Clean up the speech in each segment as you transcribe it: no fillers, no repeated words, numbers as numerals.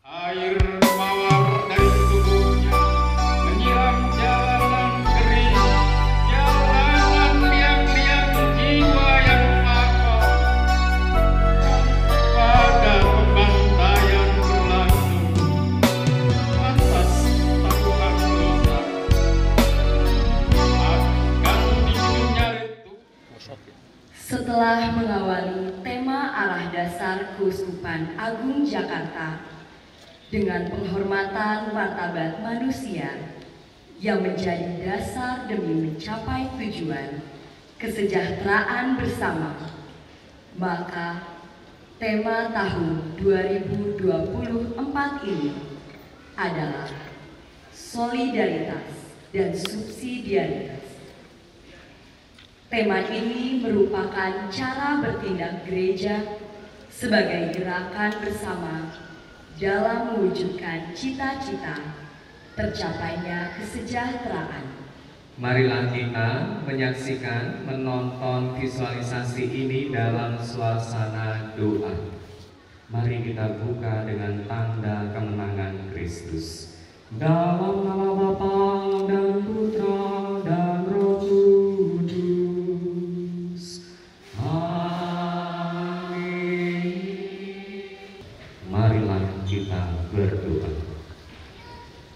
Air mawar dari tubuhnya menyiram jalanan kering, jalanan liang-liang jiwa yang makal. Pada pembantaian berlangsung atas tabuhan dosa, akan dibunuhnya retu. Setelah mengawali tema arah dasar Keuskupan Agung Jakarta dengan penghormatan martabat manusia yang menjadi dasar demi mencapai tujuan kesejahteraan bersama, maka tema tahun 2024 ini adalah solidaritas dan subsidiaritas. Tema ini merupakan cara bertindak gereja sebagai gerakan bersama dalam mewujudkan cita-cita tercapainya kesejahteraan. Marilah kita menyaksikan, menonton visualisasi ini dalam suasana doa. Mari kita buka dengan tanda kemenangan Kristus. Dalam nama Bapa dan Putra dan Roh Kudus. Amin. Marilah kita berdoa.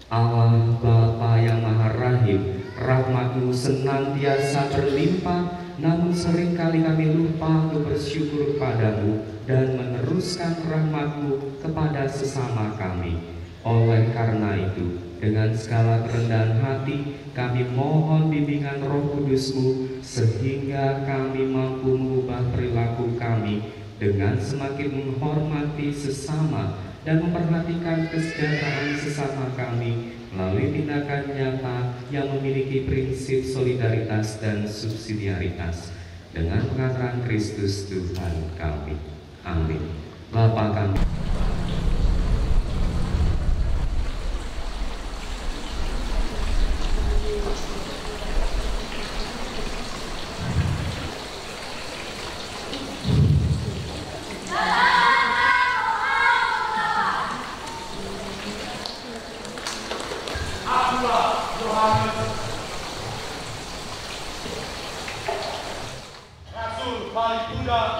Allah Bapa yang Maha Rahim, rahmat-Mu senantiasa berlimpah, namun seringkali kami lupa untuk bersyukur padamu dan meneruskan rahmat-Mu kepada sesama kami. Oleh karena itu, dengan segala kerendahan hati, kami mohon bimbingan Roh Kudus-Mu sehingga kami mampu mengubah perilaku kami dengan semakin menghormati sesama dan memperhatikan kesejahteraan sesama kami melalui tindakan nyata yang memiliki prinsip solidaritas dan subsidiaritas dengan pengaturan Kristus Tuhan kami. Amin. Bapa kami. Rasul paling muda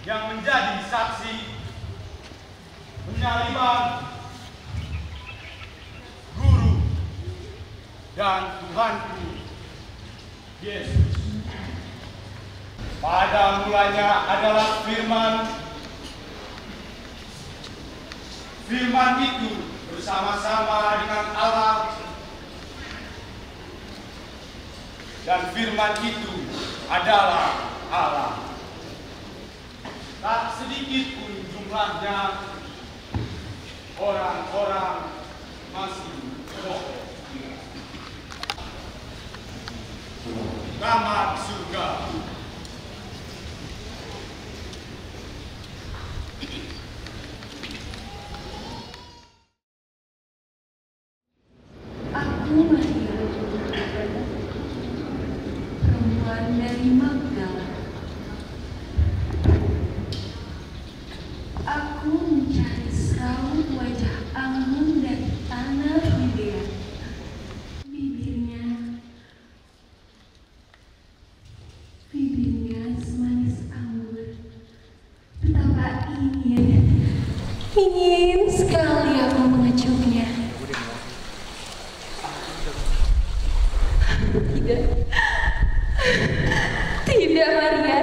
yang menjadi saksi penyaliban Guru dan Tuhanku Yesus. Pada mulanya adalah firman. Firman itu bersama-sama dengan Allah, dan firman itu adalah Allah. Tak sedikit pun jumlahnya orang-orang masih bohong. Kamar surga. Aku Maria, perempuan dari Magdala. Aku mencari seraut wajah anggun dari tanah Yudea. Bibirnya semanis anggur. Betapa ingin sekali aku mengecupnya. Tidak Maria.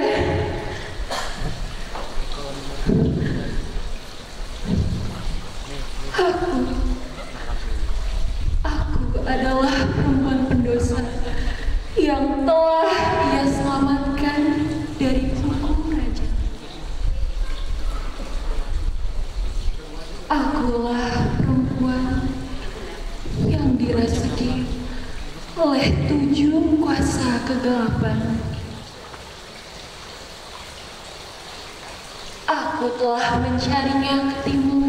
Aku adalah perempuan pendosa yang telah Ia selamatkan dari hukum raja. Akulah perempuan yang dirasuki oleh 7 kuasa kegelapan. Aku telah mencarinya ke timur.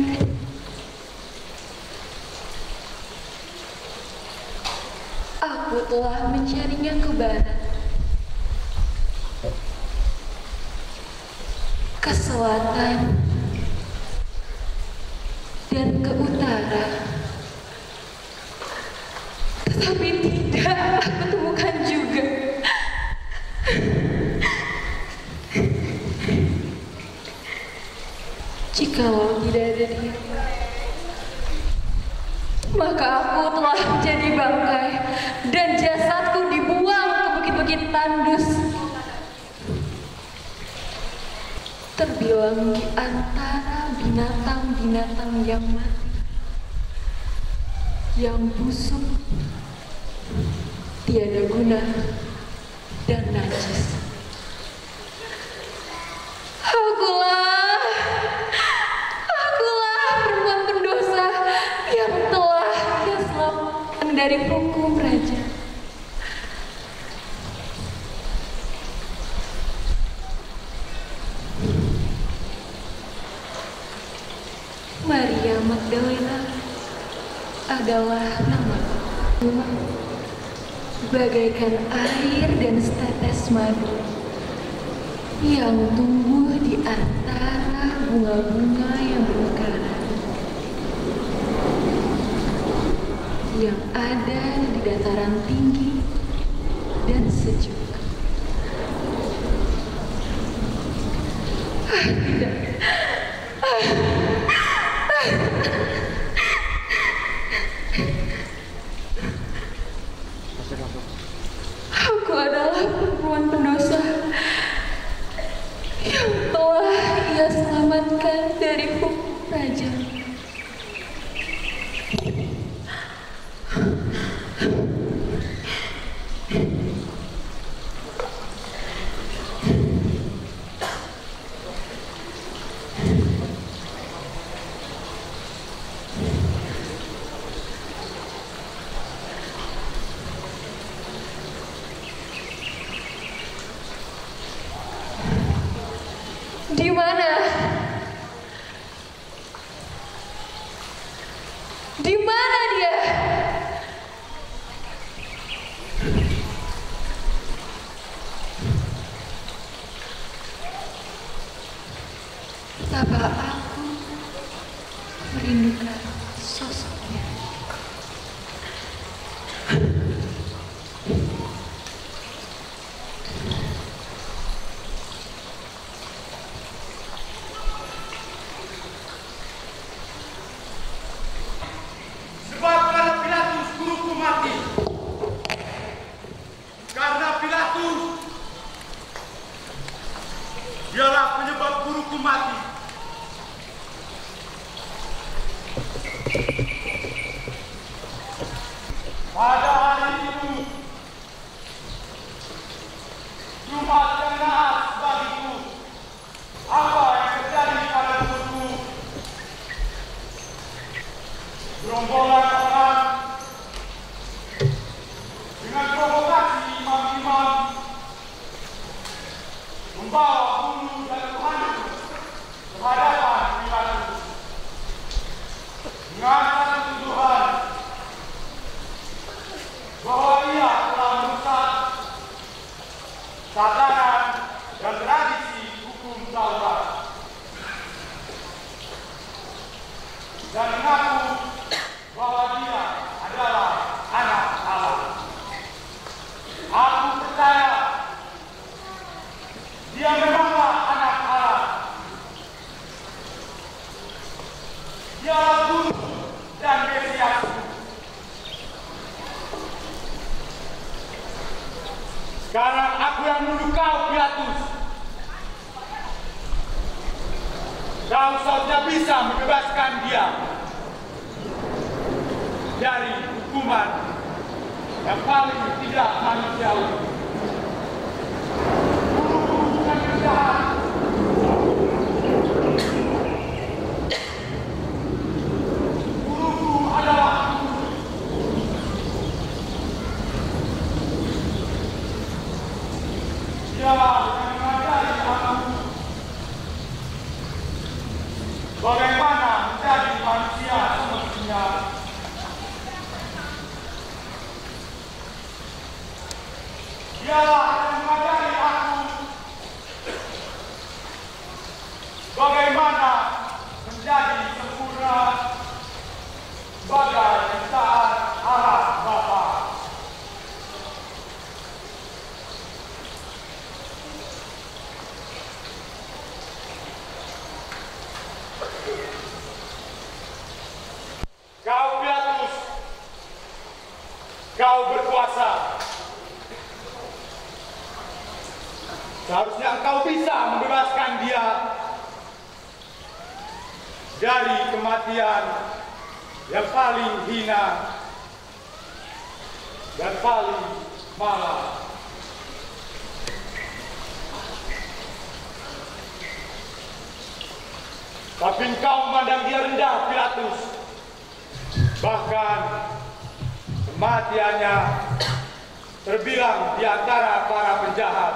Aku telah mencarinya ke barat, ke selatan, dan ke utara. Tetapi tidak aku temukan juga. Jikalau tidak ada dia, maka aku telah menjadi bangkai dan jasadku dibuang ke bukit-bukit tandus. Terbilang di antara binatang-binatang yang mati, yang busuk, tiada guna, dan najis. Akulah perempuan pendosa yang telah dia selamatkan dari hukum raja. Maria Magdalena adalah nama bagaikan air dan setetes madu yang tumbuh di antara bunga-bunga yang bermekaran yang ada di dataran tinggi dan sejuk. Tidak. Aku adalah perempuan pendosa yang telah ia selamatkan dari hukum raja. Di mana? Di mana dia? Betapa aku merindukan sosoknya. Sebab karena Pilatus guruku mati. Karena Pilatus dialah penyebab guruku mati. Pada hari itu Jumat yang naas bagiku. Apa yang terjadi pada guruku? Gerombolan orang dengan provokasi imam-imam membawa guru dan Tuhan ke hadapan Pilatus dengan satu tuduhan bahwa ia telah merusak tatanan dan tradisi hukum Taurat dan mengaku bahwa dia adalah anak Allah. Aku percaya dia memanglah anak Allah. Dialah guru dan Mesiasku. Sekarang aku yang menuduh kau, Pilatus. Kau seharusnya bisa membebaskan dia dari hukuman yang paling tidak manusiawi. Guruku bukan penjahat. Guruku adalah guru. Dialah yang mengajari aku bagaimana menjadi manusia semestinya. Dialah yang mengajari aku bagaimana menjadi sempurna bisa membebaskan dia dari kematian yang paling hina dan paling malang. Tapi engkau memandang dia rendah, Pilatus. Bahkan kematiannya terbilang di antara para penjahat.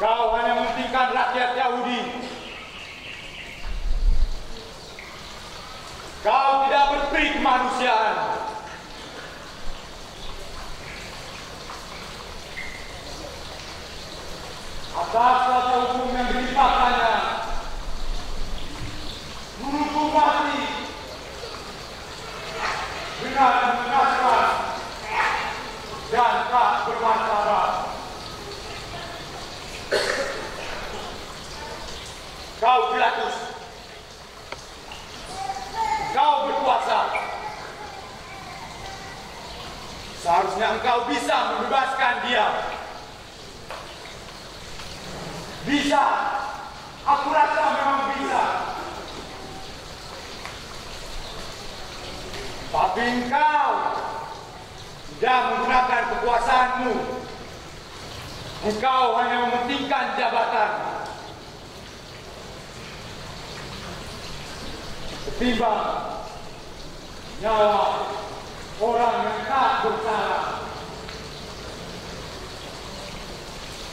Kau hanya mementingkan rakyat Yahudi. Kau tidak berperi kemanusiaan. Atas kuasa hukum yang dilimpahkannya, menghukum mati dengan mengenaskan dan tak bermartabat. Kau Pilatus, kau berkuasa. Seharusnya engkau bisa membebaskan dia. Bisa, aku rasa memang bisa. Tapi engkau tidak menggunakan kekuasaanmu. Engkau hanya mementingkan jabatan. Ketimbang nyawa orang yang tak bersalah.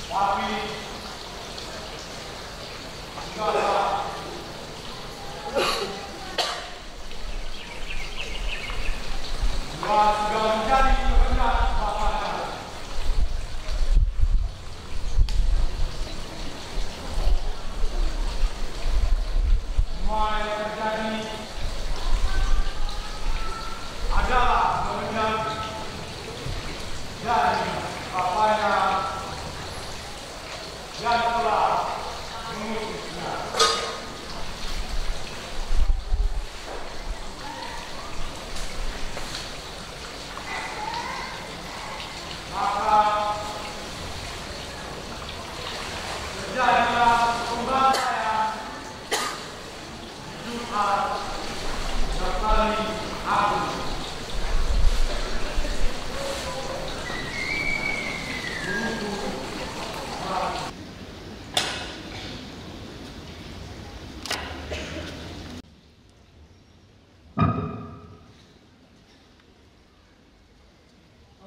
Tapi segala menjadi kehendak Bapaknya. Semua yang terjadi adalah kehendak dari Bapaknya yang telah mengutusnya. Maka terjadilah pembantaian Jumat yang paling agung.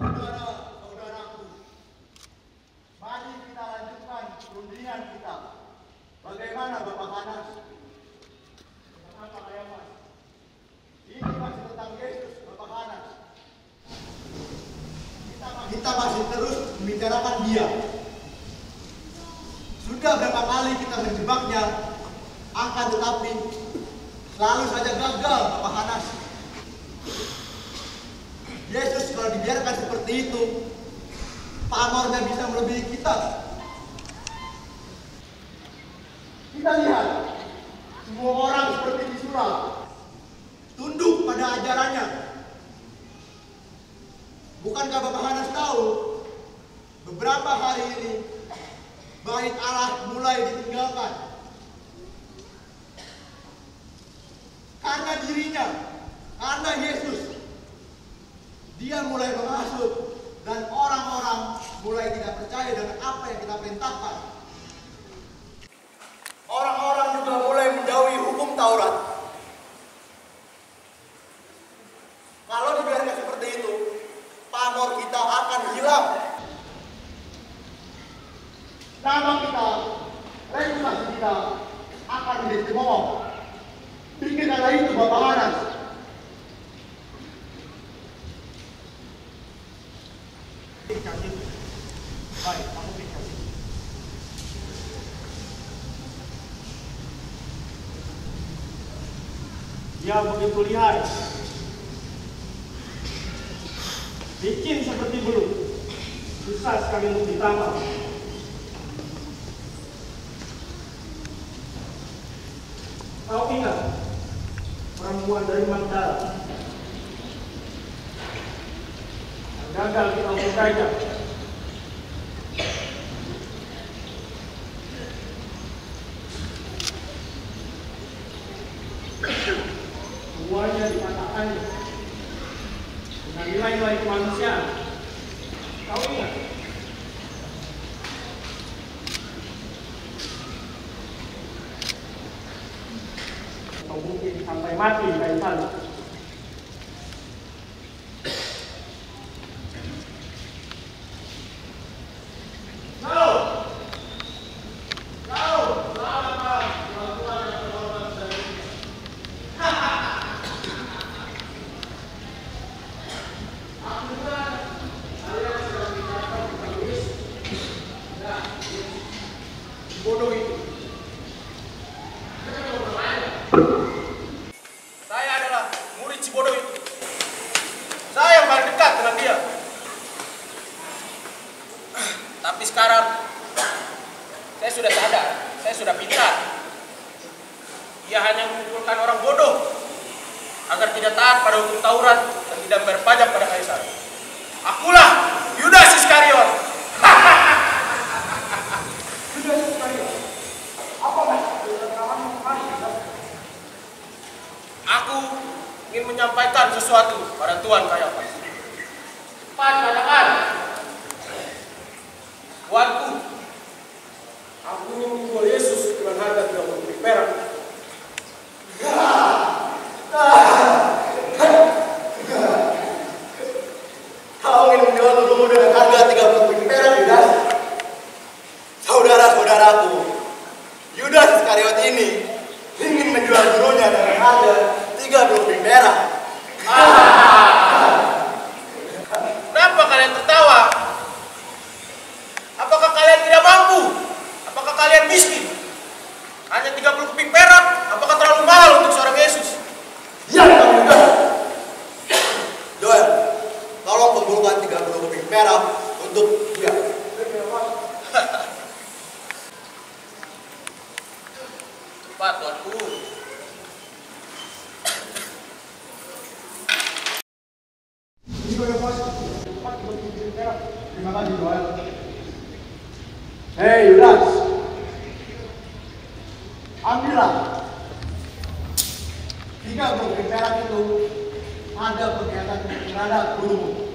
Saudara-saudaraku, mari kita lanjutkan perundingan kita. Bagaimana Bapak Hanas? Tentang Pak Ayamas. Ini masih tentang Yesus, Bapak Hanas. Kita masih terus membicarakan dia. Sudah berapa kali kita menjebaknya, akan tetapi selalu saja gagal, Bapak Hanas. Yesus kalau dibiarkan seperti itu, pamornya bisa melebihi kita. Kita lihat, semua orang seperti di surau, tunduk pada ajarannya. Bukankah Bapak Hanas tahu, beberapa hari ini, bait Allah mulai ditinggalkan. Karena dirinya, karena Yesus, dia mulai menghasut dan orang-orang mulai tidak percaya dengan apa yang kita perintahkan. Orang-orang juga mulai menjauhi hukum Taurat. Kalau dibiarkan seperti itu, pamor kita akan hilang. Nama kita, reputasi kita akan menjadi cemooh. Pikirkanlah itu Bapak Hanas. Baik, aku pikir. Dia begitu lihai. Bikin seperti belut. Susah sekali untuk ditambah. Kau ingat perempuan dari Magdala? gagal kita membukanya. Semuanya dikatakannya dengan nilai-nilai kemanusiaan. Kau ingat? Atau mungkin sampai mati di kayu salib. Bodoh itu. Saya adalah murid si bodoh itu. Saya yang paling dekat dengan dia. Tapi sekarang saya sudah sadar, saya sudah pintar. Dia hanya mengumpulkan orang bodoh agar tidak taat pada hukum Taurat dan tidak berpajak pada Kaisar. Akulah Yudas Iskariot. Aku ingin menyampaikan sesuatu pada Tuan Kayafas. Cepat katakan. Tuanku, aku ingin menjual Yesus dengan harga 30 perak. Kau ingin menjual tubuhmu dengan harga 30 perak, Yudas? Saudara-saudaraku, Yudas Iskariot ini ingin menjual gurunya dengan harga 30 perak. Kenapa kalian tertawa? Apakah kalian tidak mampu? Apakah kalian miskin? Hanya 30 keping perak? Apakah terlalu mahal untuk seorang Yesus? Ya, Yudas. Joel, tolong kumpulkan 30 keping perak untuk dia. Cepat, Tuanku. Terima kasih, Joel. Hei, Yudas. Ambillah 30 perak itu, ada kegiatan terhadap gurumu.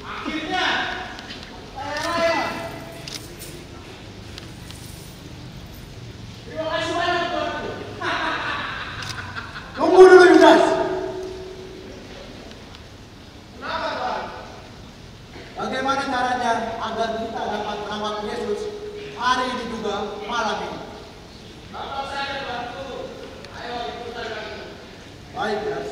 Akhirnya, saya. Terima kasih banyak, Tuanku. Tunggu dulu, Yudas. Kenapa, Tuan? Bagaimana caranya agar kita dapat merawat Yesus hari ini juga malam ini? Bapak saya, Tuanku. Ayo ikutan kami. Baik, Yudas.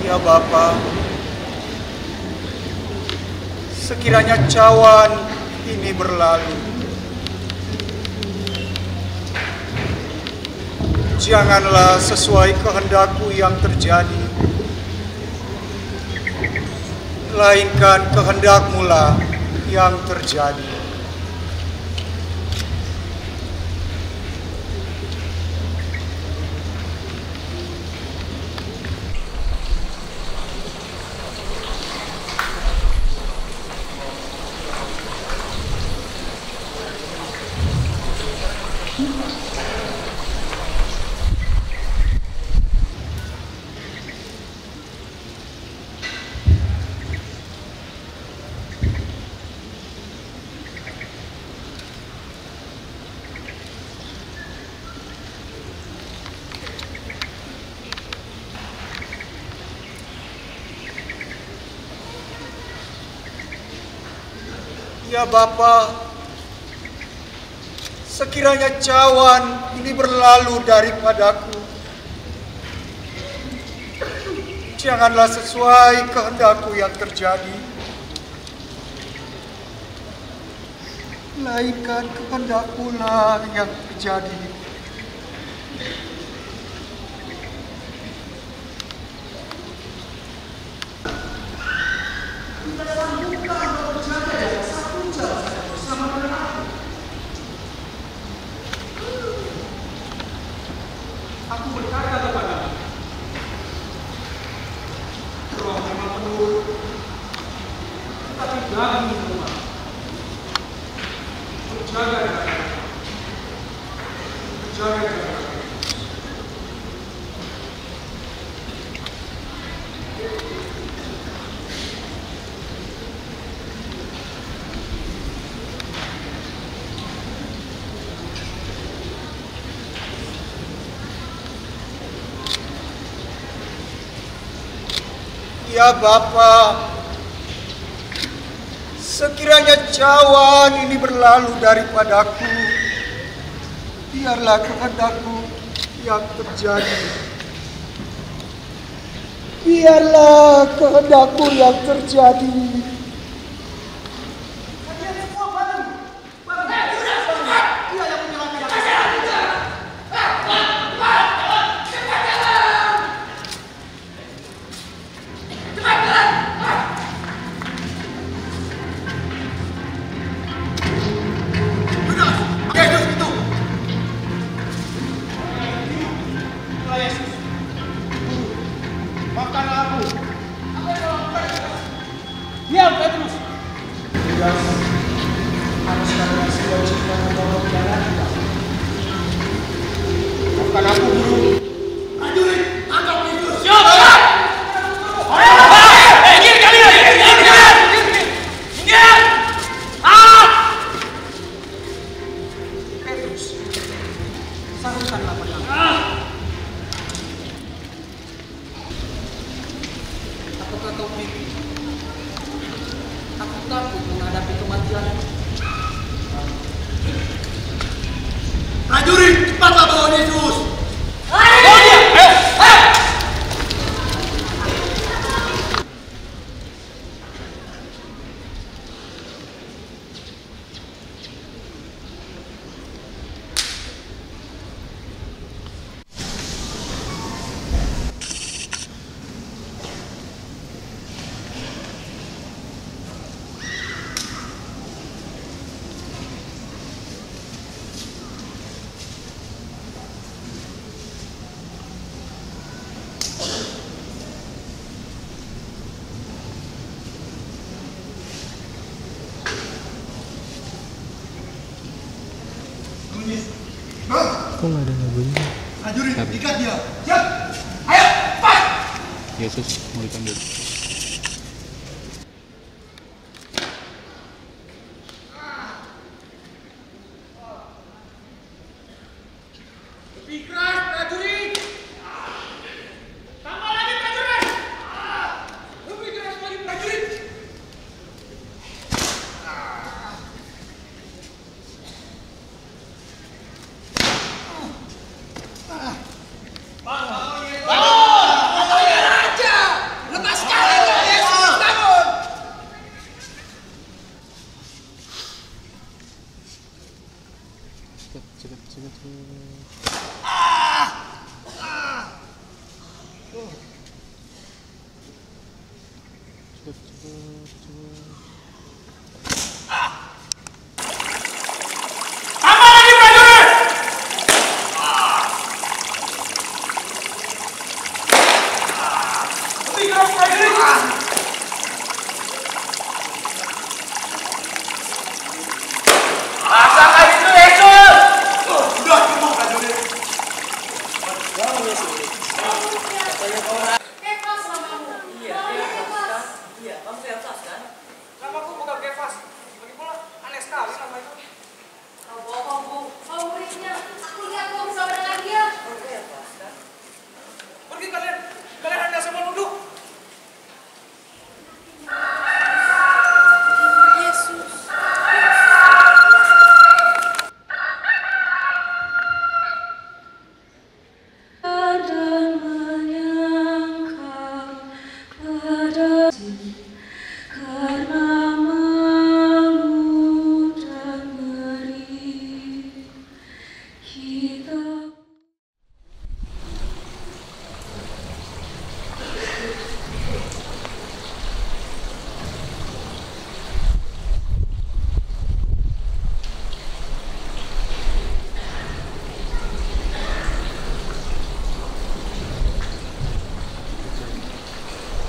Ya Bapa, sekiranya cawan ini berlalu, Janganlah sesuai kehendakku yang terjadi, melainkan kehendak-Mu lah yang terjadi. Ya Bapa, sekiranya cawan ini berlalu daripadaku, janganlah sesuai kehendakku yang terjadi, melainkan kehendakmu lah yang terjadi. Aku berkata kepadamu, roh memang penuh, tetapi daging lemah. Berjaga jaga. Ya Bapa, sekiranya cawan ini berlalu daripadaku, biarlah kehendakmu yang terjadi. Biarlah kehendakmu yang terjadi. Diam, Petrus. Judas, harus kalian sewajarnya menolong jalan kita. Bukan aku, Guru. Prajurit, tangkap Yesus. Siap. Minggir kalian. Minggir. Petrus, sarungkanlah pedang. Apakah kau pikir aku takut menghadapi kematian? Prajurit, cepatlah bawa Yesus. Ayo! Kok nggak ada lagunya? Prajurit, ikat dia. Siap. Ayo, pas. Yesus mau dipanggil. Lebih keras, prajurit. Tambah lagi, prajurit. Lebih keras lagi, prajurit. Cepat.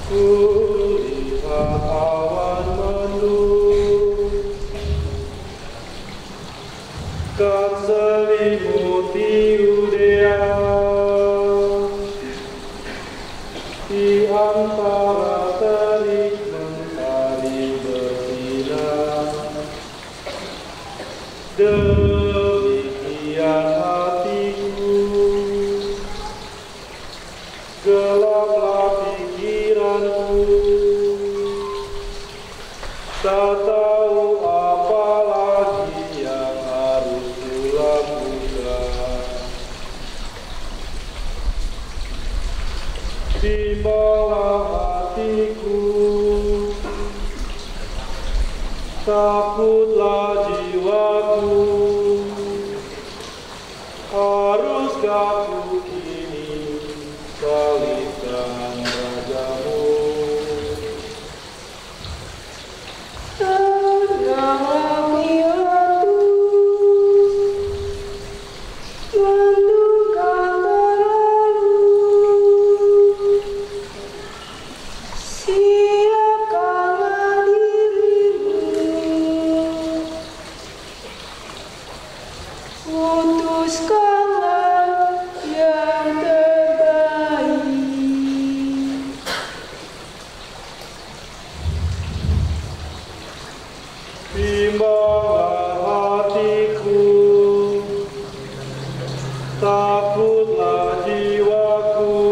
Kulihat awan mendung kan selimuti Yudea, di antara terik mentari bersinar. Demikian hatiku, gelaplah pikiranku, tak tahu apa lagi yang harus kulakukan. Bimbanglah hatiku, takutlah jiwaku, haruskah ku kini salibkan rajamu? Tenanglah Pilatus, menduga terlalu, siapkanlah dirimu, putuskanlah yang terbaik. Bimbanglah hatiku, takutlah jiwaku,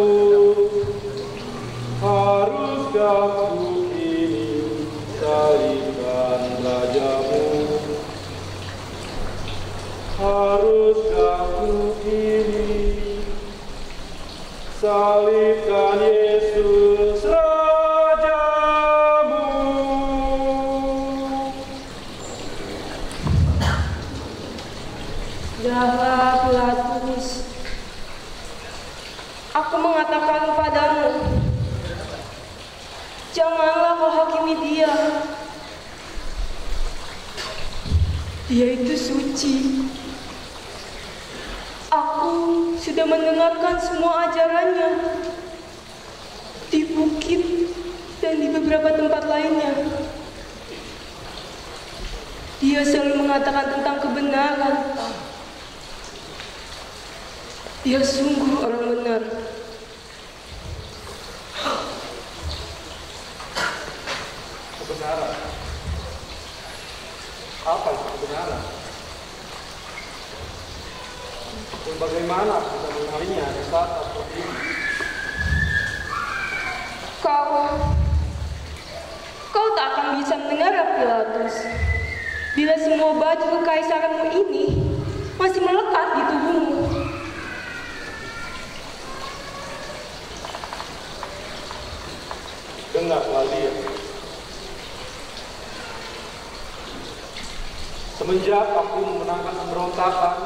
haruskah ku kini salibkan rajamu? Haruskah ku kini salibkan Yesus rajamu? Sudahlah Pilatus, aku mengatakan padamu, janganlah kau hakimi dia. Dia itu suci. Aku sudah mendengarkan semua ajarannya di bukit dan di beberapa tempat lainnya. Dia selalu mengatakan tentang kebenaran. Dia sungguh orang benar. Kebenaran? Apa itu kebenaran? Dan bagaimana kita mengenalinya di saat seperti ini? Kau tak akan bisa mendengar Pilatus bila semua baju kekaisaranmu ini masih melekat di tubuhmu. Dengarlah dia. Semenjak aku memenangkan pemberontakan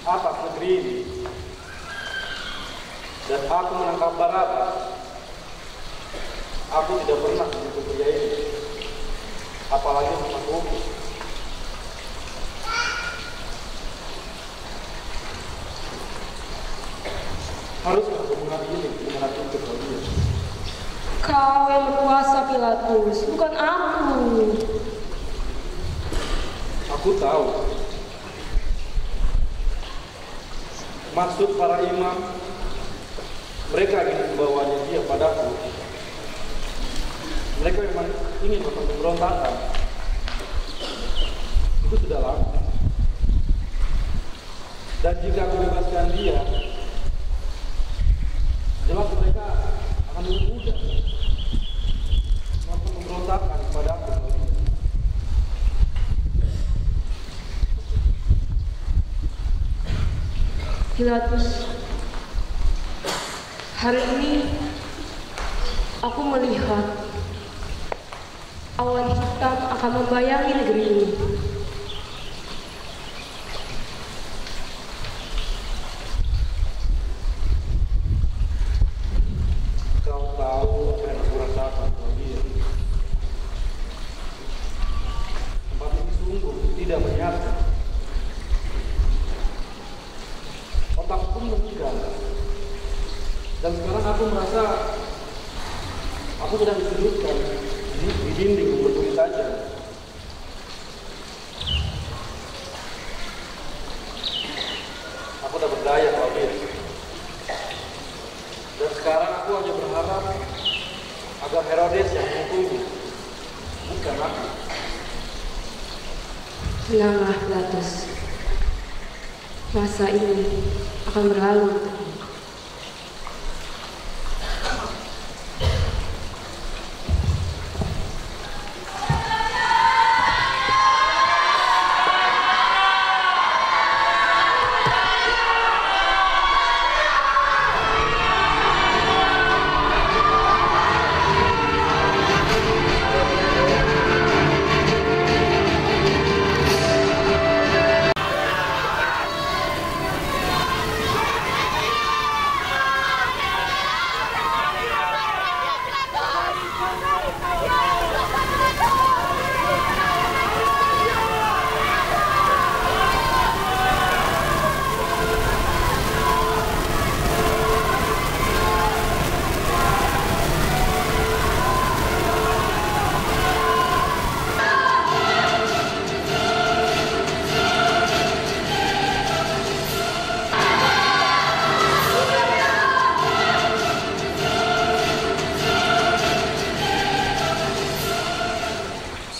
atas negeri ini, dan aku menangkap Barabas, aku tidak pernah menghukum pria ini, apalagi menghukum. Haruskah aku mengadili dengan itu kalian? Kau yang berkuasa, Pilatus, bukan aku. Aku tahu maksud para imam, mereka ingin membawanya dia padaku. Mereka memang ingin melakukan pemberontakan. Itu sudah lama. Dan jika aku bebaskan dia, jelas mereka akan lebih mudah melakukan pemberontakan padaku. Pilatus, hari ini aku melihat awan hitam akan membayangi negeri ini. Kau tahu apa yang aku rasakan, Claudia. Tempat ini sungguh tidak menyenangkan. Otak pun meninggal. Dan sekarang aku merasa aku sedang disudutkan di dinding berkulit tajam. Aku tak berdaya, Claudia. Dan sekarang aku hanya berharap agar Herodes yang menghukumku, bukan aku. Tenanglah, Pilatus. Masa ini akan berlalu.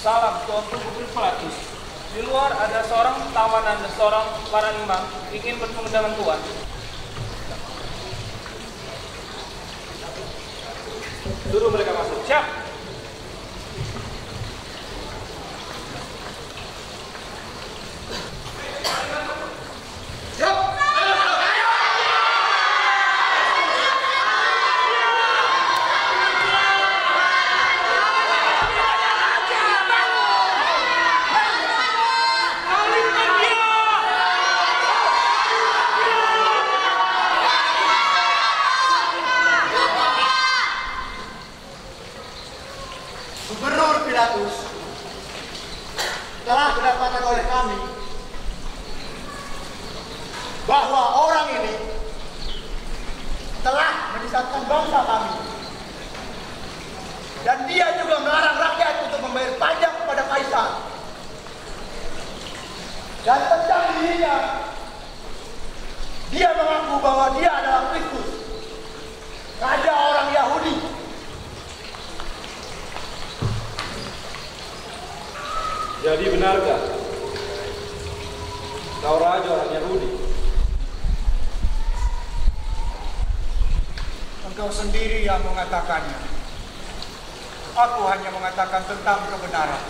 Salam Tuanku Putri Pilatus. Di luar ada seorang tawanan dan seorang para imam ingin bertemu dengan Tuan. Suruh mereka masuk. Siap. Gubernur Pilatus telah didapatkan oleh kami bahwa orang ini telah menyesatkan bangsa kami dan dia juga melarang rakyat untuk membayar pajak kepada Kaisar, dan tentang dirinya dia mengaku bahwa dia adalah Kristus, raja orang Yahudi. Jadi benarkah kau raja orang Yahudi? Engkau sendiri yang mengatakannya. Aku hanya mengatakan tentang kebenaran.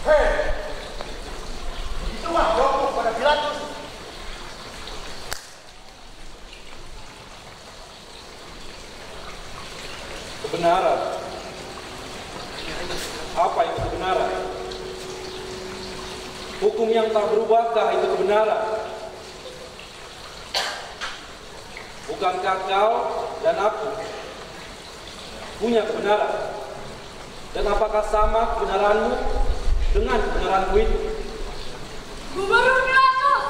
Hei, begitulah jawabku pada Pilatus. Kebenaran. Apa itu kebenaran? Hukum yang tak berubahkah itu kebenaran? Bukankah kau dan aku punya kebenaran? Dan apakah sama kebenaranmu dengan kebenaranku itu? Gubernur Pilatus,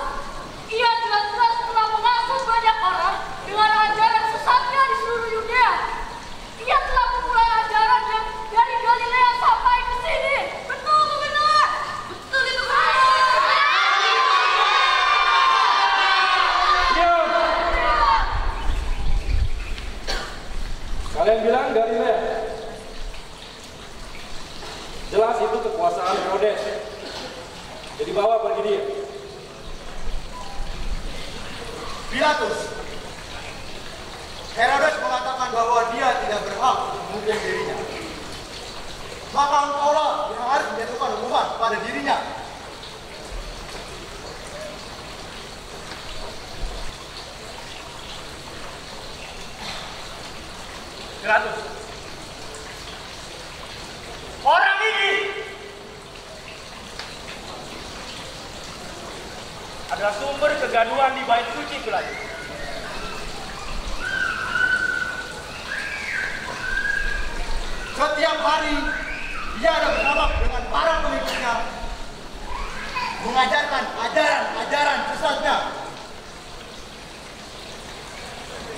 ia jelas-jelas telah mengasut banyak orang dengan ajaran sesatnya di seluruh Yudea. Ia telah memulai ajarannya dari Galilea sampai ke sini. Betul, Gubernur. Betul itu, Diam! Kalian bilang Galilea. Jelas itu kekuasaan Herodes. Jadi bawa pergi dia. Pilatus, Herodes mengatakan bahwa dia tidak berhak menghukum dirinya. Maka engkaulah yang harus menjatuhkan hukuman pada dirinya. Pilatus, orang ini adalah sumber kegaduhan di bait suci, Pilatus. Setiap hari dia ada bersama dengan para pengikutnya mengajarkan ajaran-ajaran sesatnya.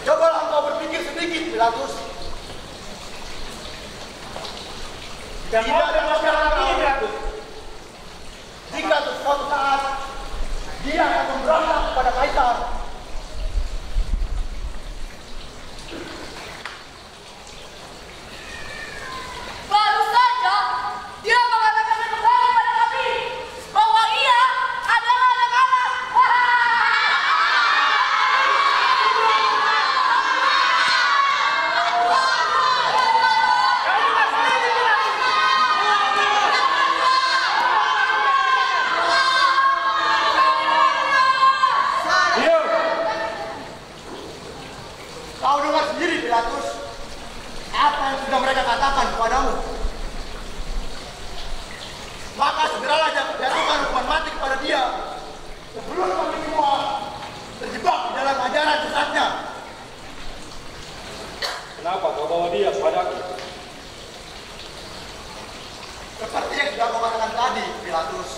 Cobalah engkau berpikir sedikit, Pilatus. Tidak ada masalah ini, Pilatus. Jika suatu saat dia akan memberontak kepada Kaisar, baru saja dia mengatakan kembali pada kami bahwa ia adalah anak-anak. Diam! kau dengar sendiri, Pilatus, apa yang sudah mereka katakan kepadamu. Maka segeralah jatuhkan hukuman mati kepada dia sebelum kami semua terjebak di dalam ajaran sesatnya. Kenapa kau bawa dia padaku? Seperti yang sudah kau katakan tadi, Pilatus,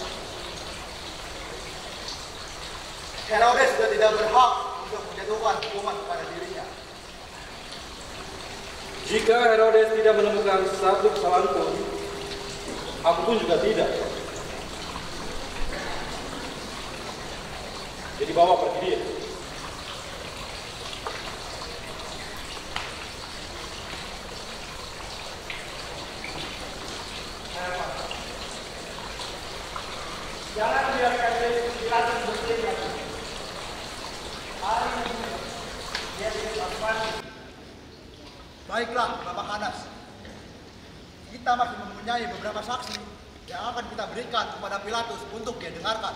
Herodes sudah tidak berhak untuk menjatuhkan hukuman kepada dirinya. Jika Herodes tidak menemukan satu kesalahan pun, aku pun juga tidak. Jadi bawa pergi dia. Jangan biarkan Pilatus bertindak. Hari ini dia tidak lakukan. Baiklah, Bapak Hanas. Kita masih mempunyai beberapa saksi yang akan kita berikan kepada Pilatus untuk dia dengarkan.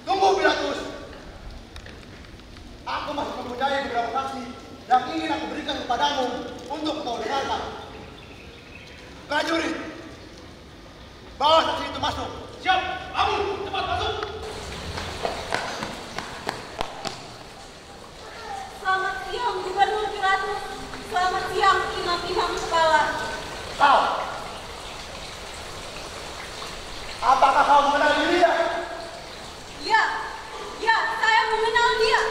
Tunggu, Pilatus. Aku masih mempunyai beberapa saksi yang ingin aku berikan kepadamu untuk kau dengarkan. Prajurit, bawa saksi itu masuk. Siap, bangun, cepat masuk. Selamat siang, Gubernur Pilatus. Selamat siang, imam-imam kepala. Kau, apakah kau mengenal dirinya? Ya, saya mengenal dia.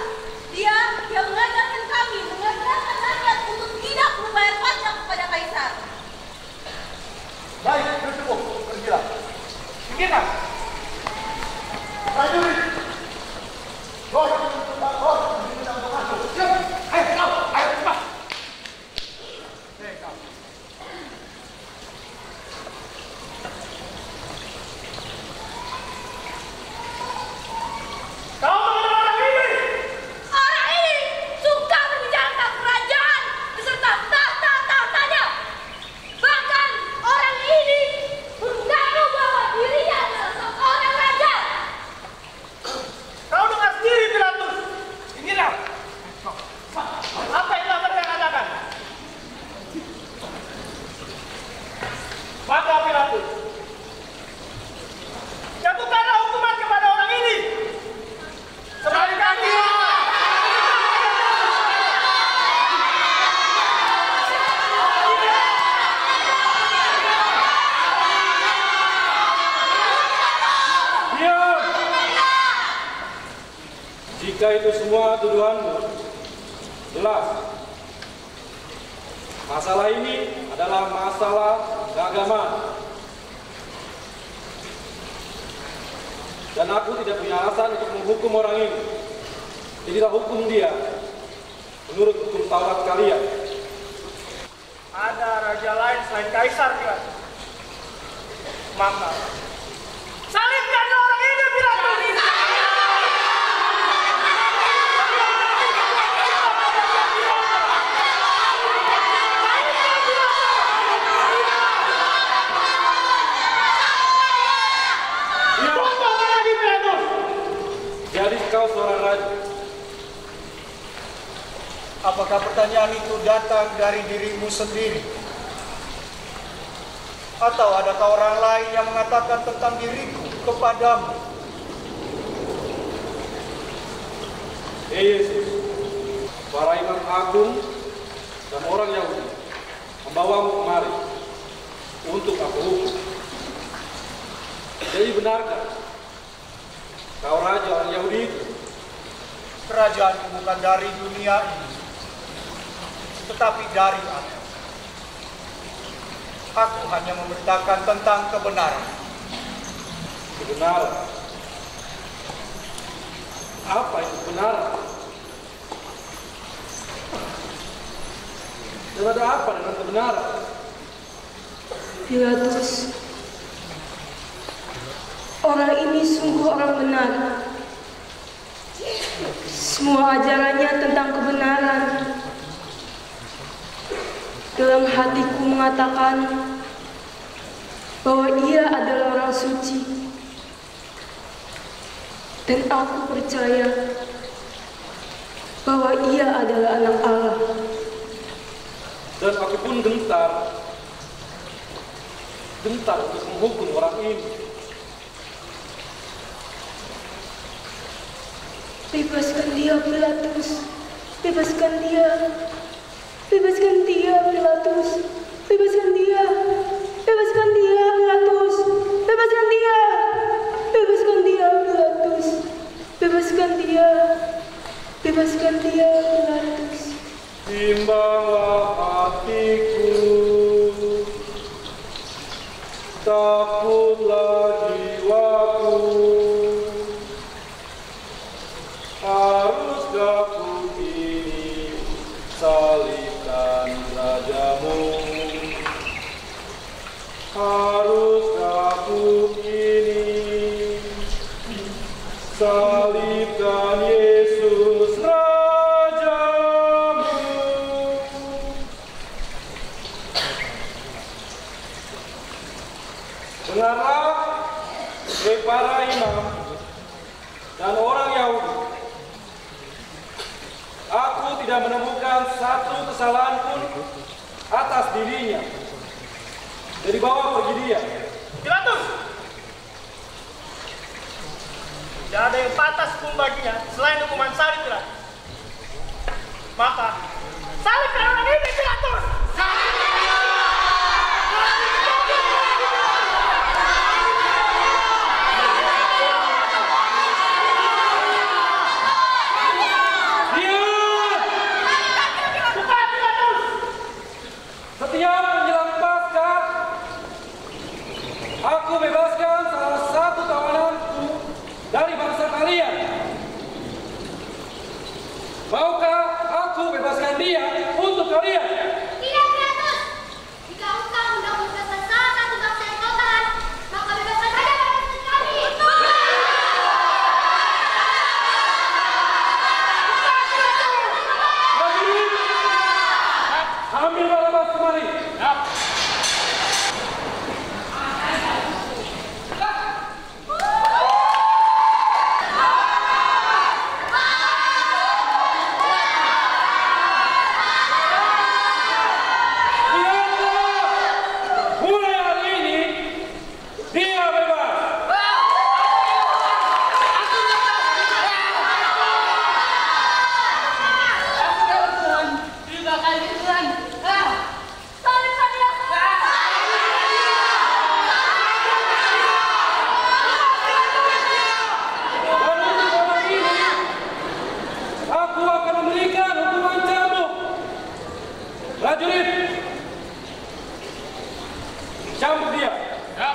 Dia mengajarkan kami, mengajarkan rakyat untuk tidak membayar pajak kepada Kaisar. Baik, cukup. Pergilah. Kita. Prajurit, bawa saksi itu masuk. Siap. Ayo cepat. Kau mengenal orang ini? Orang ini suka membicarakan kerajaan beserta tahta-tahtanya. Bahkan orang ini mengaku bahwa dirinya adalah Jika itu semua tuduhanmu, jelas masalah ini adalah masalah keagamaan. Dan aku tidak punya alasan untuk menghukum orang ini. Jadilah hukum dia menurut hukum Taurat kalian. Ada raja lain selain kaisar, Pilatus. Maka salibkan orang ini, Pilatus. Jadi kau seorang raja. Apakah pertanyaan itu datang dari dirimu sendiri? Atau adakah orang lain yang mengatakan tentang diriku kepadamu? Yesus, para imam agung dan orang Yahudi membawamu kemari untuk aku hukum. Jadi benarkah kau raja orang Yahudi itu? Kerajaanku bukan dari dunia ini, tetapi dari Allah. Aku hanya memberitakan tentang kebenaran. Kebenaran? Apa itu kebenaran? Dan ada apa dengan kebenaran? Pilatus, orang ini sungguh orang benar. Semua ajarannya tentang kebenaran. Dalam hatiku mengatakan bahwa ia adalah orang suci. Dan aku percaya bahwa ia adalah anak Allah. Dan aku pun gentar untuk menghukum orang ini. Bebaskan dia, Pilatus. Bebaskan dia. Bebaskan dia, Pilatus. Bebaskan dia. Bebaskan dia, Pilatus. Bebaskan dia. Bebaskan dia, Pilatus. Bebaskan dia. Bebaskan dia, Pilatus. Timbanglah hatiku, takutlah jiwaku. Haruskah ku ini salibkan rajamu? Haruskah ku ini salibkan Yesus rajamu? Dengarlah, hai para imam dan orang Yahudi. Aku tidak menemukan satu kesalahan pun atas dirinya. Dari bawah pergi dia. Pilatus, tidak ada yang pantas hukum baginya selain hukuman salib, Pilatus. Maka salibkan orang ini, Pilatus. Setiap menjelang Paskah, aku bebaskan salah satu tawananku dari bangsa kalian. Maukah aku bebaskan dia untuk kalian? Cambuk dia. Ya.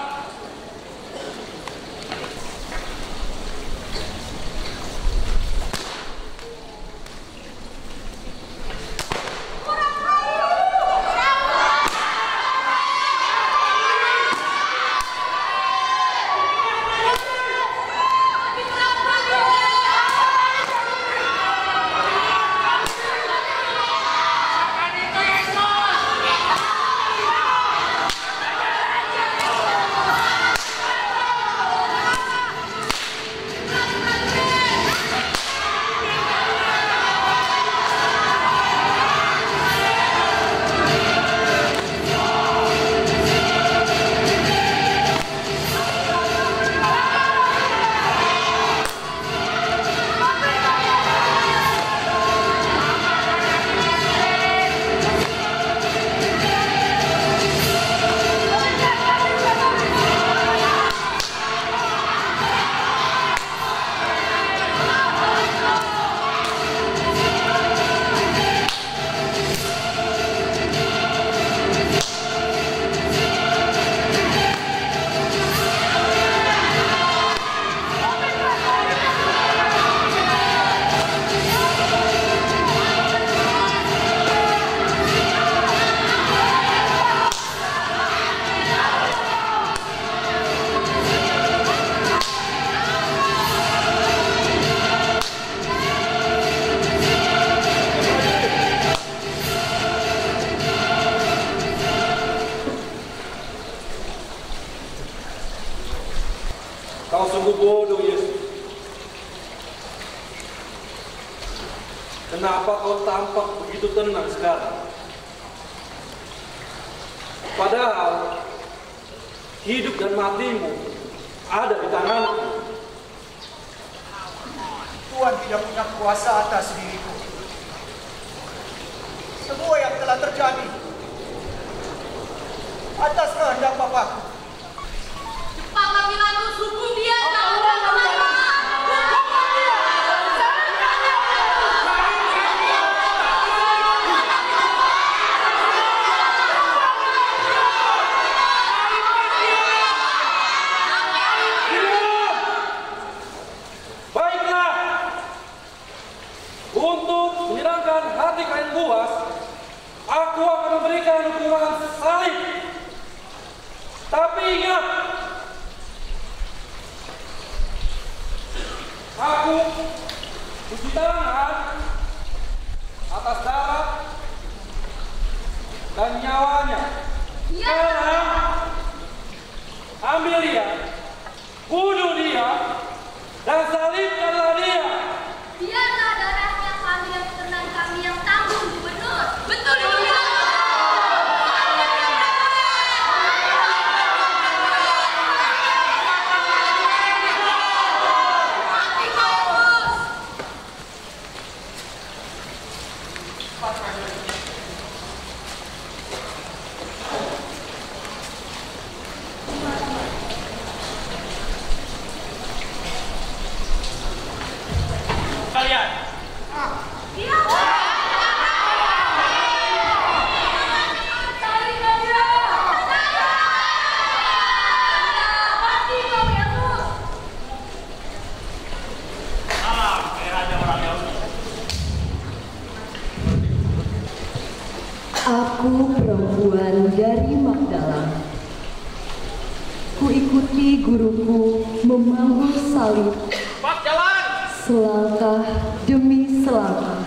Kau sungguh bodoh, Yesus. Kenapa kau tampak begitu tenang sekarang? Padahal hidup dan matimu ada di tanganku. Tuhan tidak punya kuasa atas diriku. Semua yang telah terjadi atas kehendak Bapakku. Cepat ambil Agus, hukum dia, jangan lama-lama. Baiklah, untuk menyenangkan hati kalian puas, aku akan memberikan hukuman salib. Tapi ingat, aku cuci tangan atas darah dan nyawanya. Sekarang ambil dia, bunuh dia, dan salibkanlah dia. Biarlah darahnya kami yang tenang, kami yang tanggung, Gubernur. Betul, Yulia. Kalian. Aku perempuan dari Magdala. Kuikuti guruku memanggul salib selangkah demi selangkah.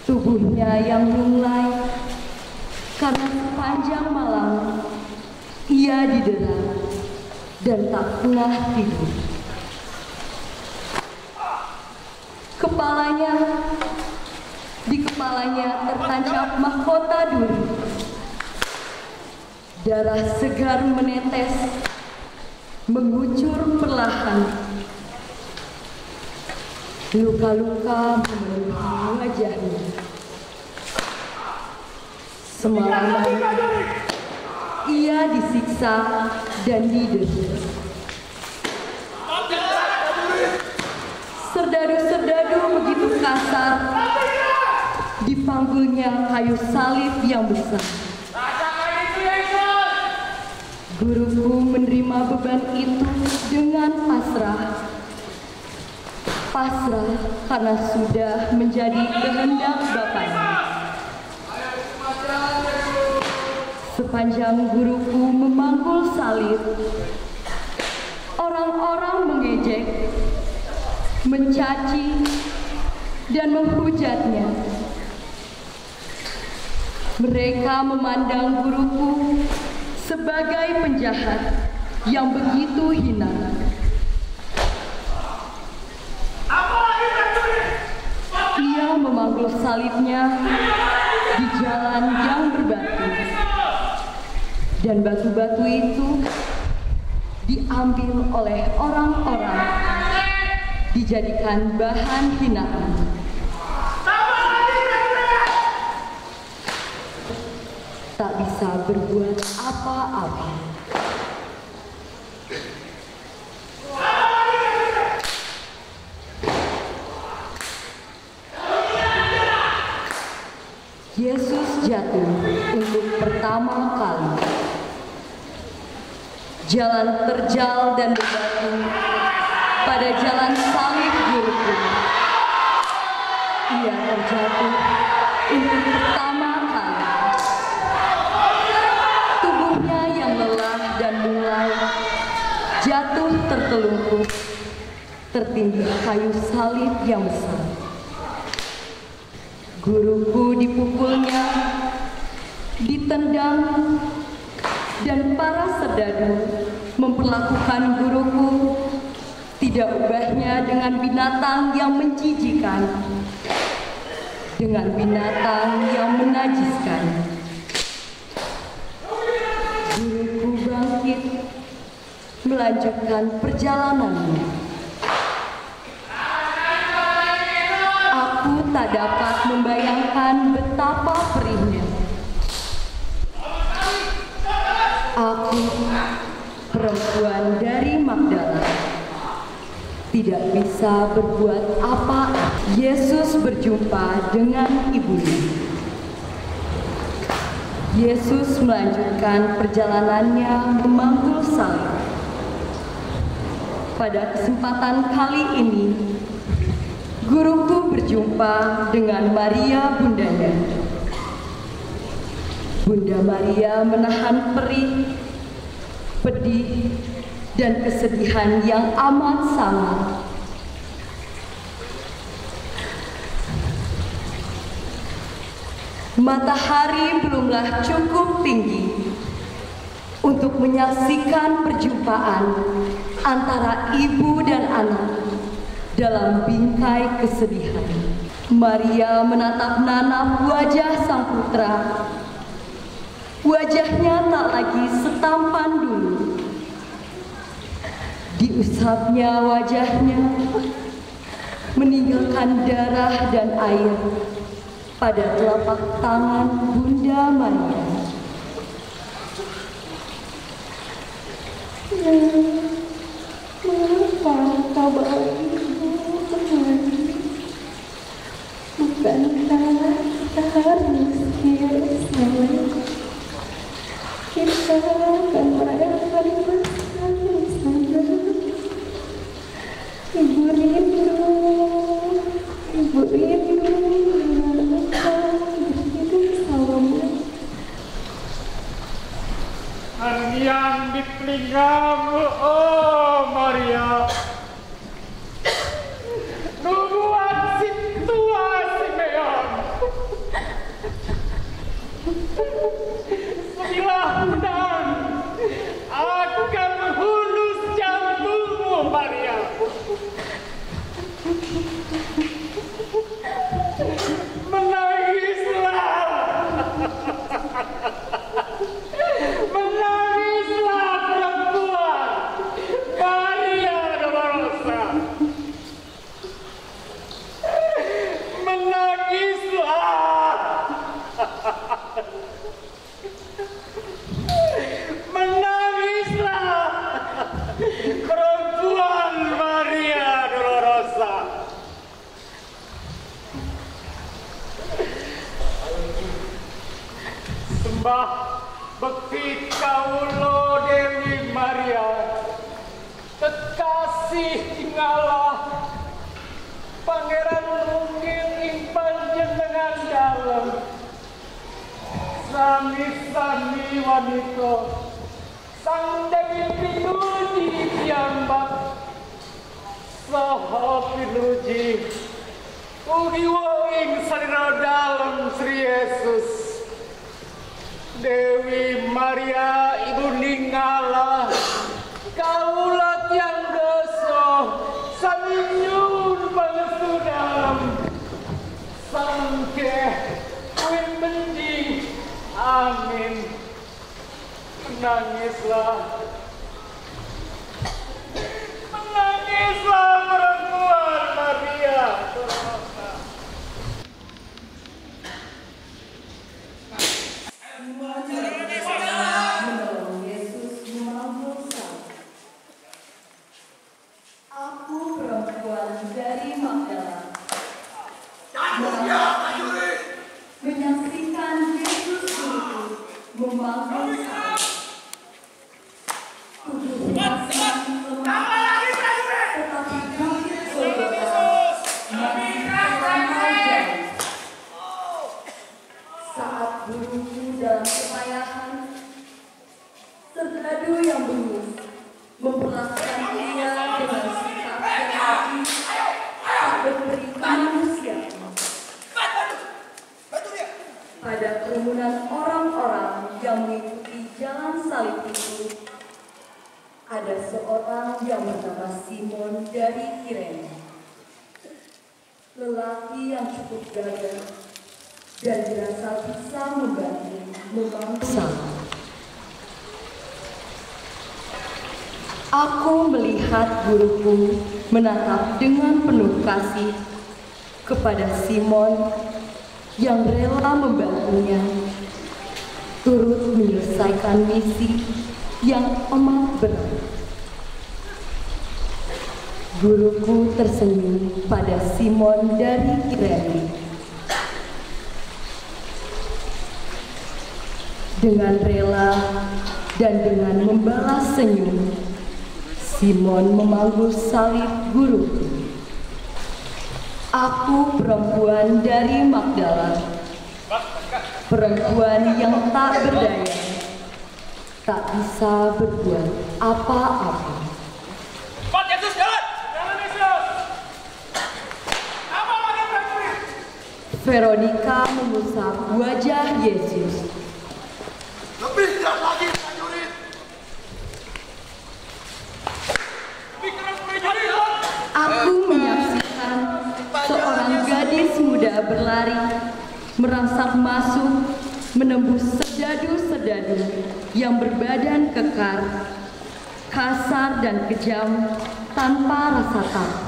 Tubuhnya yang lunglai karena sepanjang malam ia didera dan tak pernah tidur. Di kepalanya tertancap mahkota duri. Darah segar menetes, mengucur perlahan. Luka-luka memenuhi wajahnya. Semalaman ia disiksa dan didera. Serdadu-serdadu begitu kasar, dipanggulnya kayu salib yang besar. Guruku menerima beban itu dengan pasrah. Pasrah karena sudah menjadi kehendak Bapaknya. Sepanjang guruku memanggul salib, orang-orang mengejek, mencaci, dan menghujatnya. Mereka memandang guruku sebagai penjahat yang begitu hina. Ia memanggul salibnya di jalan yang berbatu, dan batu-batu itu diambil oleh orang-orang, dijadikan bahan hinaan. Tak bisa berbuat apa-apa. Yesus jatuh untuk pertama kali. Jalan terjal dan berbatu pada jalan salib guruku. Ia terjatuh untuk pertama kali. Tubuhnya yang lelah dan mulai jatuh tertelungkup, tertindih kayu salib yang besar. Guruku dipukulnya, ditendang, dan para serdadu memperlakukan guruku tidak ubahnya dengan binatang yang menjijikan, dengan binatang yang menajiskan. Guruku bangkit, melanjutkan perjalanannya. Aku tak dapat membayangkan betapa perihnya. Aku, perempuan dari Magdala, tidak bisa berbuat apa. Yesus berjumpa dengan ibunya. Yesus melanjutkan perjalanannya memanggul salib. Pada kesempatan kali ini, guruku berjumpa dengan Maria bundanya. Bunda Maria menahan perih, pedih, dan kesedihan yang amat sangat. Matahari belumlah cukup tinggi untuk menyaksikan perjumpaan antara ibu dan anak dalam bingkai kesedihan. Maria menatap nanap wajah sang putra. Wajahnya tak lagi setampan dulu. Diusapnya wajahnya, meninggalkan darah dan air pada telapak tangan Bunda Maria. Mengapa kau bawa ibu kemari? Bukankah kita harus bersama? Kita akan merayakan bersama-sama. Ibu rindu dengan berhidup bersamamu. Arnian di telingamu, oh Maria. Nubuat si tua Simeon. Bila pedang akan menghunus jantungmu, Maria. Menangislah. Menangislah perempuan. Maria adalah bekti kaulo Dewi Maria, kekasih ngalah, Pangeran mungil ing panjenengan dalem, sami-sami wanita, sang Dewi pinuji piyambak, saha pinuji, ugi ing sarira dalem Sri Yesus. Dewi Maria Ibu Ninggala, kaulah tiang dosa, sami nyuwun pangestu dalem, sangke kuing benjing, amin. Menangislah perempuan Maria. Menolong Yesus memangku salib. Aku perempuan dari Magdala, menyaksikan Yesus itu memangku salib. Tubuhnya semakin lemah, tetapi bukit Golgota masih ramai jauh. Saat guruku dalam kepayahan, serdadu yang bengis memperlakukan dia dengan sikap yang lagi tak berberi kemanusiaan. Pada kerumunan orang-orang yang mengikuti jalan salib itu, ada seorang yang bernama Simon dari Kirene, lelaki yang cukup gagah dan dirasa bisa membantu memangku salib. Aku melihat guruku menatap dengan penuh kasih kepada Simon yang rela membantunya turut menyelesaikan misi yang amat berat. Guruku tersenyum pada Simon dari Kirene. Dengan rela dan dengan membalas senyum, Simon memanggul salib guruku. Aku perempuan dari Magdala, perempuan yang tak berdaya, tak bisa berbuat apa-apa. Cepat Yesus, jalan! Jalan Yesus! Apa lagi prajurit? Veronica mengusap wajah Yesus. Lebih keras lagi prajurit. Lebih keras prajurit! Aku menyaksikan seorang gadis muda berlari, merangsak masuk, menembus serdadu-serdadu yang berbadan kekar, kasar dan kejam tanpa rasa takut.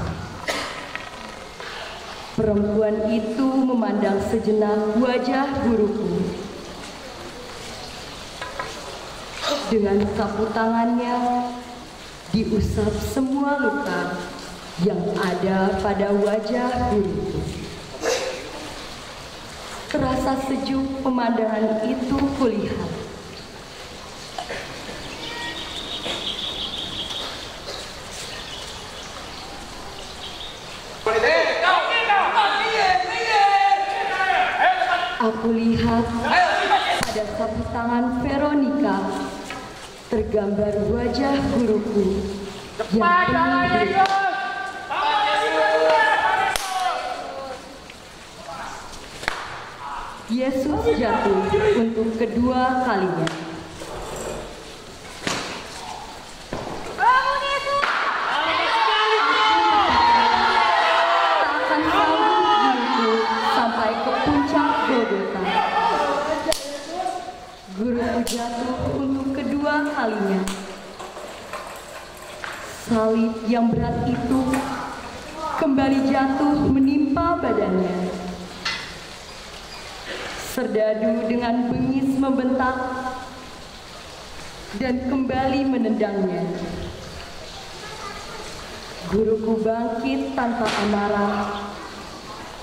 Perempuan itu memandang sejenak wajah guruku. Dengan sapu tangannya, diusap semua luka yang ada pada wajah guruku. Terasa sejuk pemandangan itu kulihat. Aku lihat pada sapu tangan Veronica tergambar wajah guruku yang penuh duka. Yesus jatuh untuk kedua kalinya. Bangun Yesus! Tak akan sanggup guruku sampai ke puncak Golgota. Guruku jatuh untuk kedua kalinya. Salib yang berat itu kembali jatuh menimpa badannya. Serdadu dengan bengis membentak dan kembali menendangnya. Guruku bangkit tanpa amarah,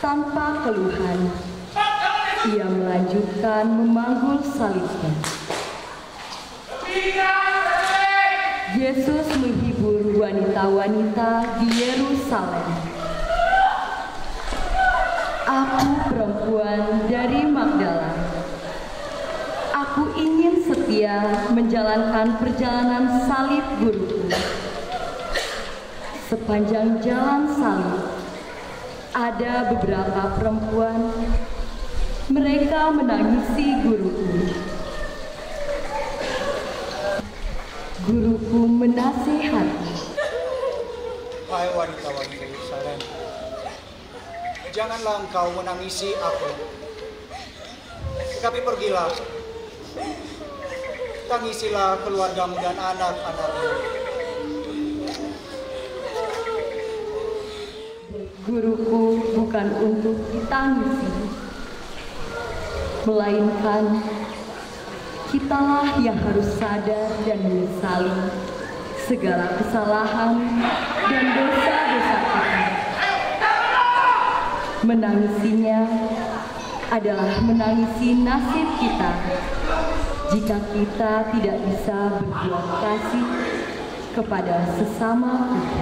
tanpa keluhan. Ia melanjutkan memanggul salibnya. Yesus menghibur wanita-wanita di Yerusalem. Aku perempuan dari Magdala. Aku ingin setia menjalankan perjalanan salib guruku. Sepanjang jalan salib, ada beberapa perempuan. Mereka menangisi guruku. Guruku menasihati. Wahai wanita-wanita Yerusalem, janganlah engkau menangisi aku. Tetapi pergilah, tangisilah keluargamu dan anak-anakmu. Guruku bukan untuk ditangisi, melainkan kitalah yang harus sadar dan menyesali segala kesalahan dan dosa-dosa kita. Menangisinya adalah menangisi nasib kita jika kita tidak bisa berbuat kasih kepada sesama kita.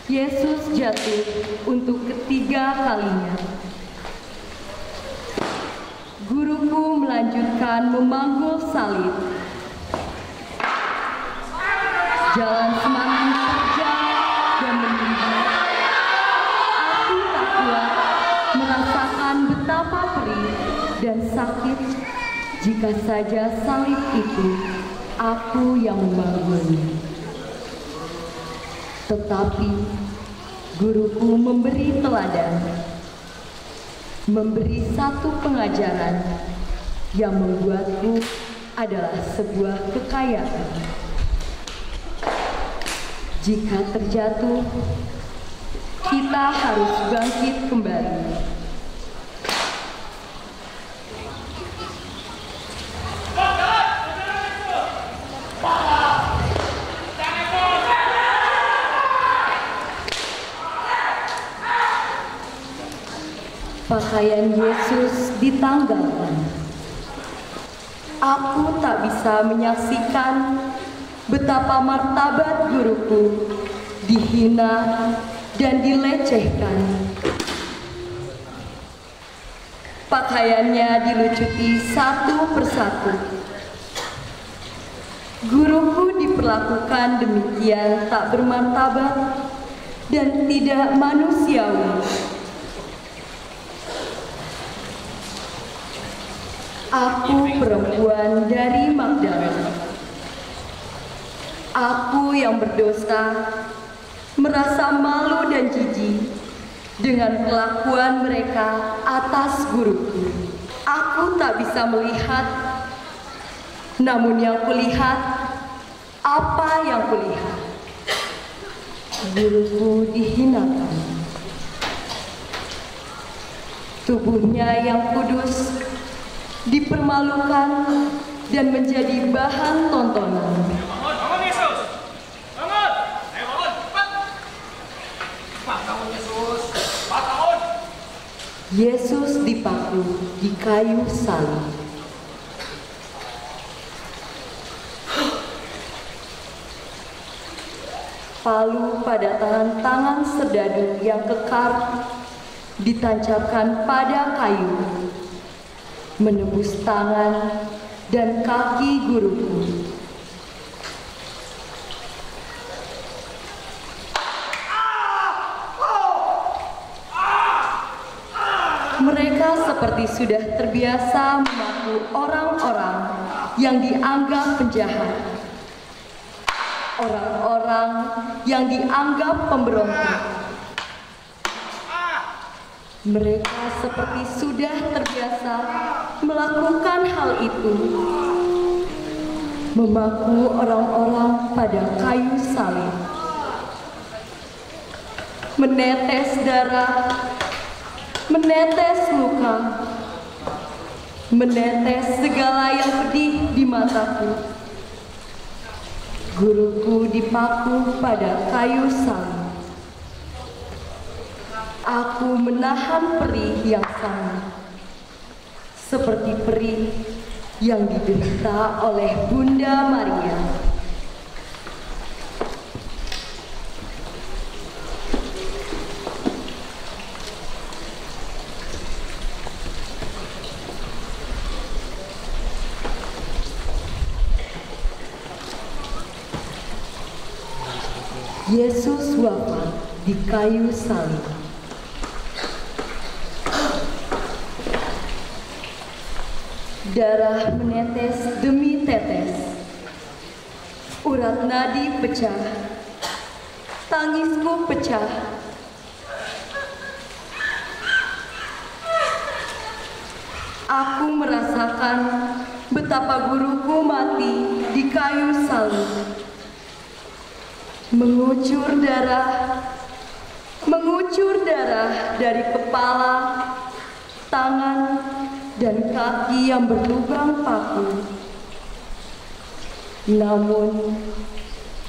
Yesus jatuh untuk ketiga kalinya. Guruku melanjutkan memanggul salib. Jalan semakin terjal dan meninggi. Aku tak kuat merasakan betapa perih dan sakit jika saja salib itu aku yang memanggulnya. Tetapi guruku memberi teladan, memberi satu pengajaran yang membuatku adalah sebuah kekayaan. Jika terjatuh, kita harus bangkit kembali. Pakaian Yesus ditanggalkan. Aku tak bisa menyaksikan betapa martabat guruku dihina dan dilecehkan. Pakaiannya dilucuti satu persatu. Guruku diperlakukan demikian tak bermartabat dan tidak manusiawi. Aku perempuan dari Magdala. Aku yang berdosa, merasa malu dan jijik dengan perlakuan mereka atas guruku. Aku tak bisa melihat, namun yang kulihat, apa yang kulihat? Guruku dihinakan. Tubuhnya yang kudus dipermalukan dan menjadi bahan tontonan. Bangun Yesus! Bangun! Ayo bangun, cepat! Bangun Yesus! Bangun! Yesus dipaku di kayu salib. Palu pada tangan-tangan serdadu yang kekar ditancapkan pada kayu, menembus tangan dan kaki guruku. Mereka seperti sudah terbiasa memaku orang-orang yang dianggap penjahat, orang-orang yang dianggap pemberontak. Mereka seperti sudah terbiasa melakukan hal itu, memaku orang-orang pada kayu salib, menetes darah, menetes luka, menetes segala yang pedih di mataku. Guruku dipaku pada kayu salib. Aku menahan perih yang sama, seperti perih yang diderita oleh Bunda Maria. Yesus wafat di kayu salib. Darah menetes demi tetes, urat nadi pecah, tangisku pecah. Aku merasakan betapa guruku mati di kayu salib. Mengucur darah dari kepala, tangan, dan kaki yang berlubang paku. Namun,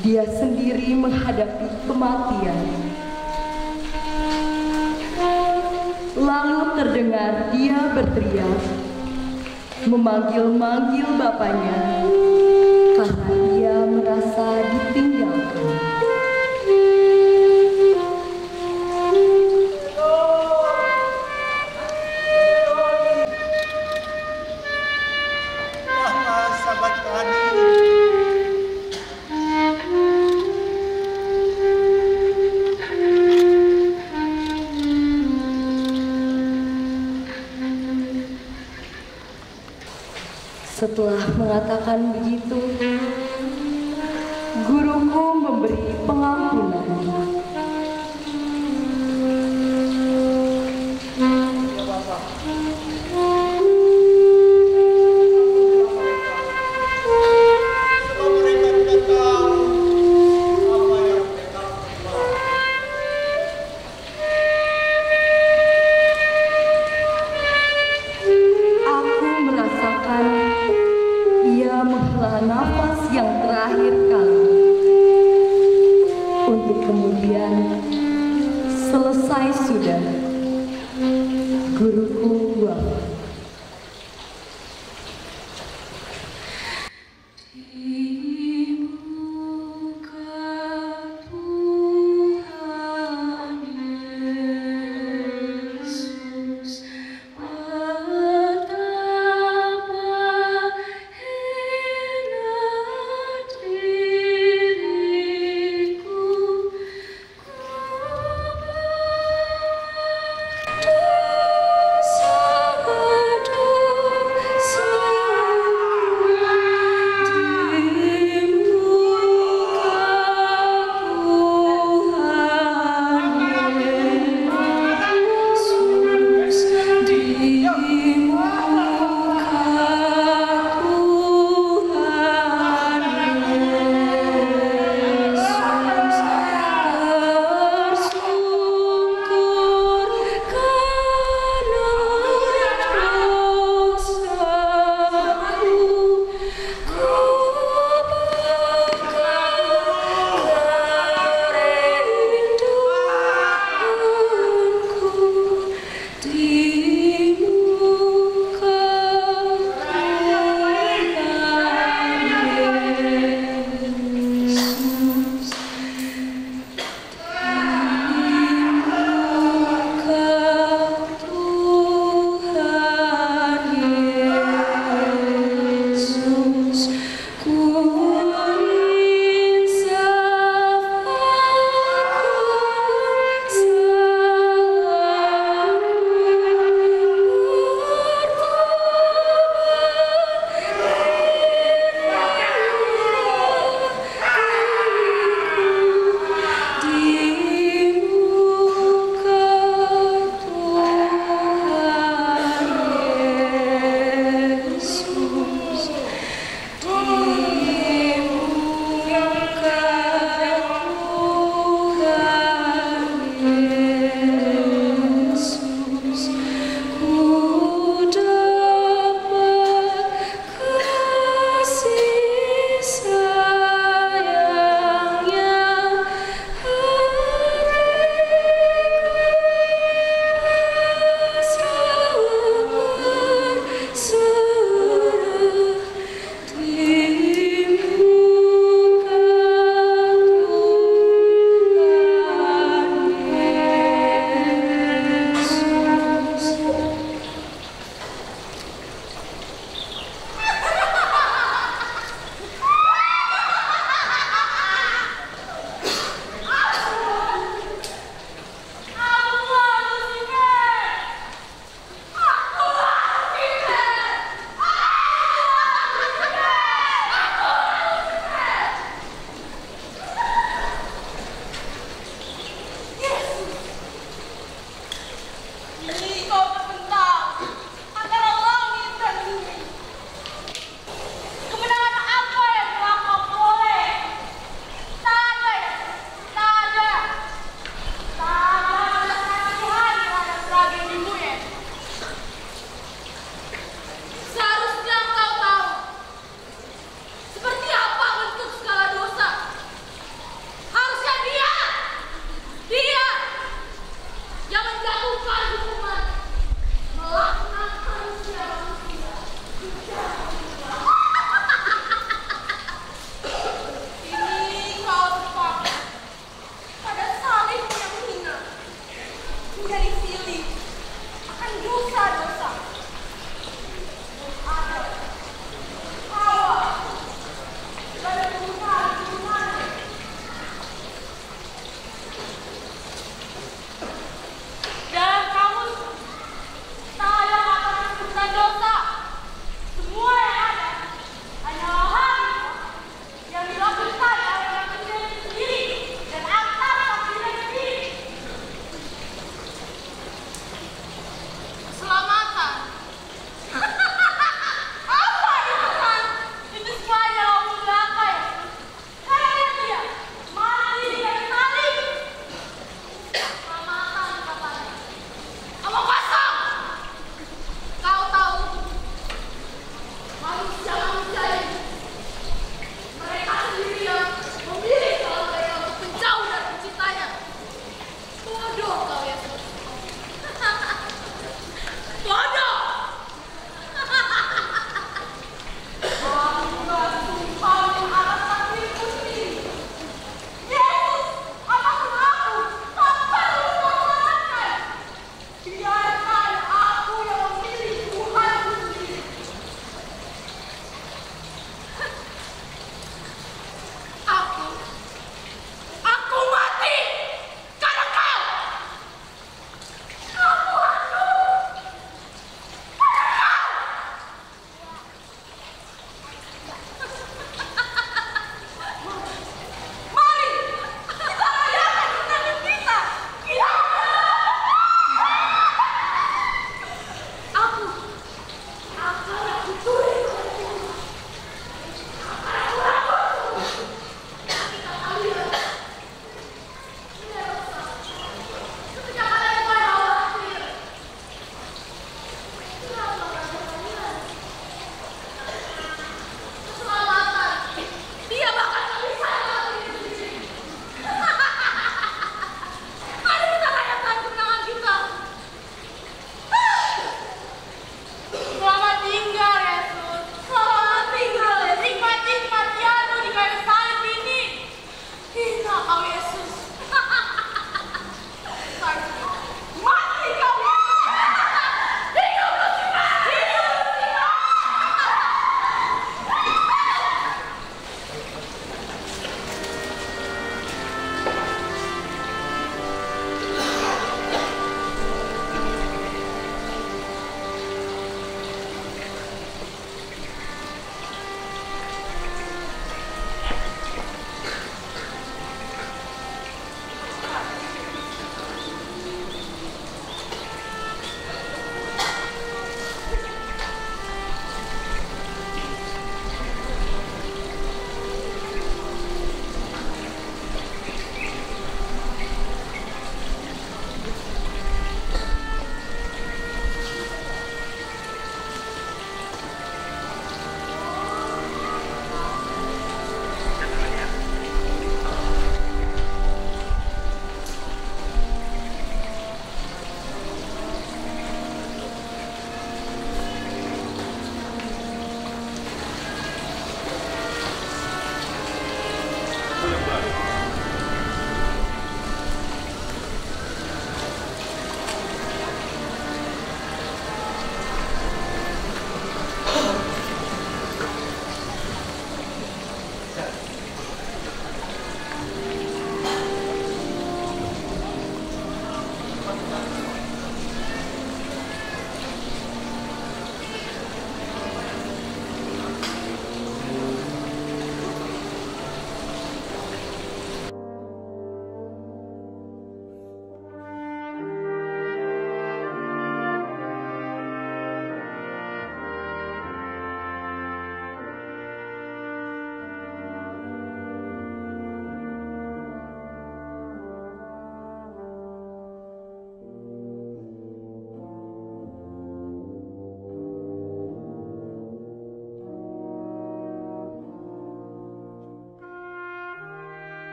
dia sendiri menghadapi kematian. Lalu terdengar dia berteriak, memanggil-manggil bapaknya, karena dia merasa ditinggalkan. Setelah mengatakan begitu, guruku memberi pengampunan. Nafas yang terakhir kali untuk kemudian selesai sudah. Guruku wafat. Sabar.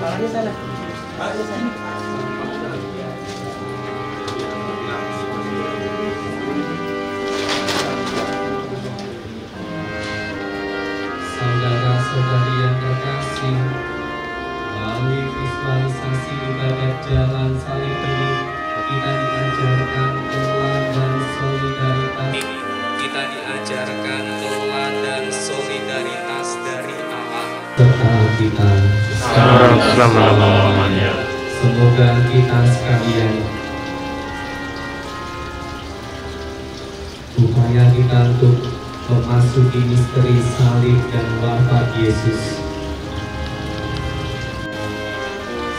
Saudara-saudari yang terkasih, melalui visualisasi ibadat jalan salib ini, kita diajarkan teladan solidaritas. Kita diajarkan teladan solidaritas dari Allah serta kita sekarang selama-lamanya. Semoga kita sekalian upaya kita untuk memasuki misteri salib dan wafat Yesus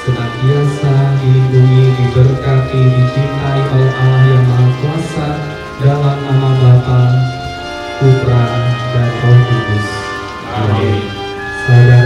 senantiasa dilindungi, diberkati, dicintai oleh Allah yang Maha Kuasa dalam nama Bapa, Putra, dan Roh Kudus. Amin. Saudara